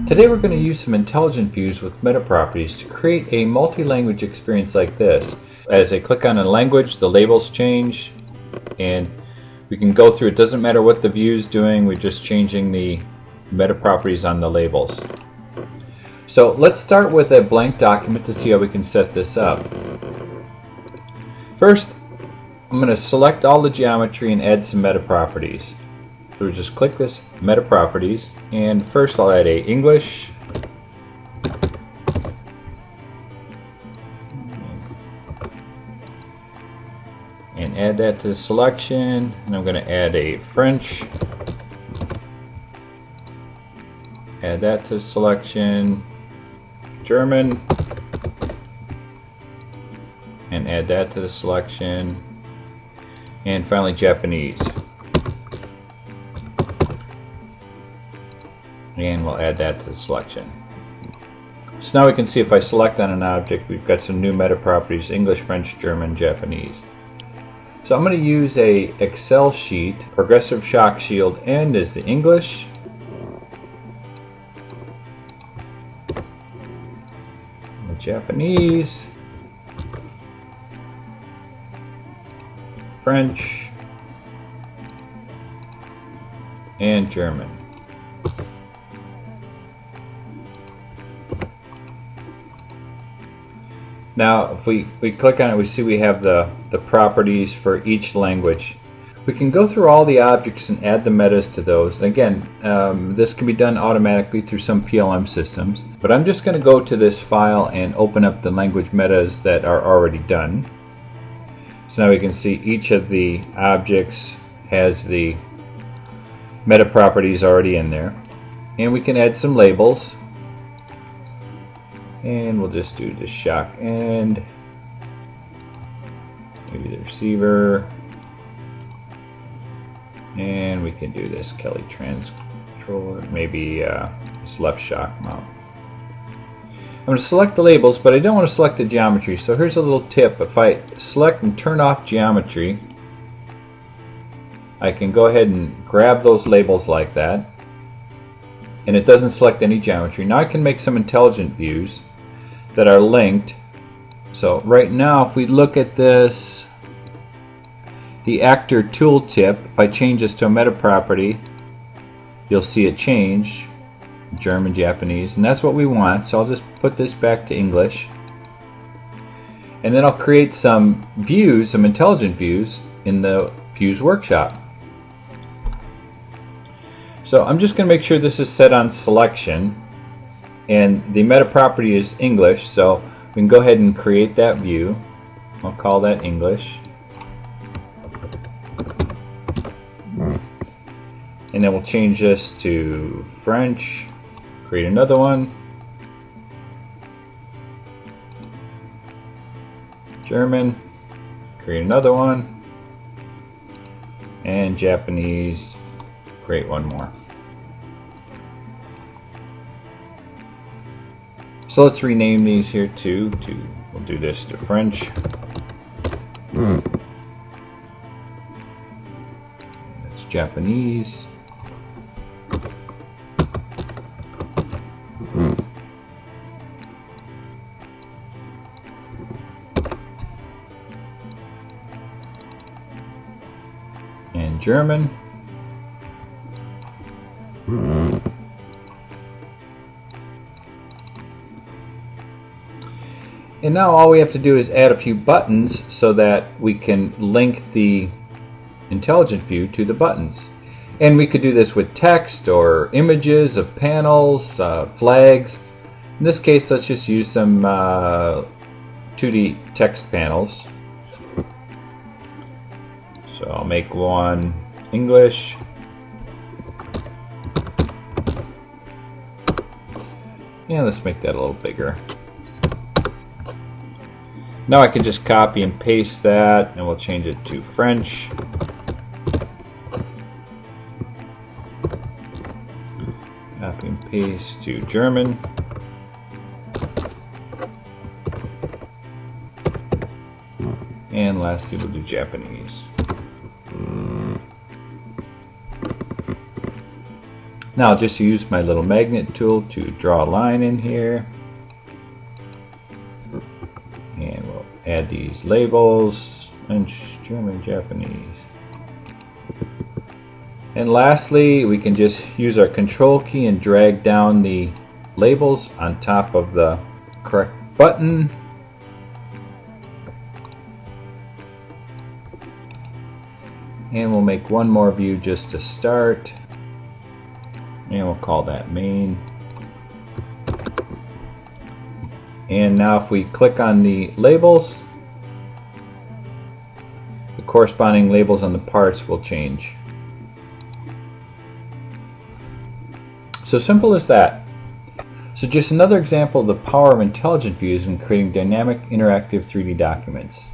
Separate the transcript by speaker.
Speaker 1: Today we're going to use some intelligent views with meta properties to create a multi-language experience like this. As I click on a language, the labels change and we can go through. It doesn't matter what the view is doing, we're just changing the meta properties on the labels. So let's start with a blank document to see how we can set this up. First, I'm going to select all the geometry and add some meta properties. So we just click this meta properties, and first I'll add a English, and add that to the selection, and I'm going to add a French, add that to the selection, German, and add that to the selection, and finally Japanese. And we'll add that to the selection. So now we can see if I select on an object, we've got some new meta properties: English, French, German, Japanese. So I'm going to use a Excel sheet. Progressive shock shield end is the English. The Japanese. French. And German. Now if we click on it, we see we have the properties for each language. We can go through all the objects and add the metas to those. And again, this can be done automatically through some PLM systems, but I'm just going to go to this file and open up the language metas that are already done. So now we can see each of the objects has the meta properties already in there, and we can add some labels. And we'll just do the shock end, maybe the receiver, and we can do this Kelly trans controller, maybe this left shock mount. I'm going to select the labels, but I don't want to select the geometry. So here's a little tip: if I select and turn off geometry, I can go ahead and grab those labels like that, and it doesn't select any geometry. Now I can make some intelligent views that are linked. So right now, if we look at this, the actor tooltip, if I change this to a meta property, you'll see it change, German, Japanese, and that's what we want. So I'll just put this back to English, and then I'll create some views, some intelligent views in the views workshop. So I'm just going to make sure this is set on selection, and the meta property is English, so we can go ahead and create that view. I'll call that English. And then we'll change this to French, create another one, German, create another one, and Japanese, create one more. So let's rename these here too. We'll do this to French. That's Japanese. And German. And now all we have to do is add a few buttons so that we can link the intelligent view to the buttons. And we could do this with text or images of panels, flags. In this case, let's just use some 2D text panels. So I'll make one English. Yeah, let's make that a little bigger. Now I can just copy and paste that, and we'll change it to French. Copy and paste to German. And lastly, we'll do Japanese. Now I'll just use my little magnet tool to draw a line in here. And we'll add these labels, French, German, Japanese. And lastly, we can just use our control key and drag down the labels on top of the correct button. And we'll make one more view just to start. And we'll call that main. And now if we click on the labels, the corresponding labels on the parts will change. So simple as that. So just another example of the power of intelligent views in creating dynamic interactive 3D documents.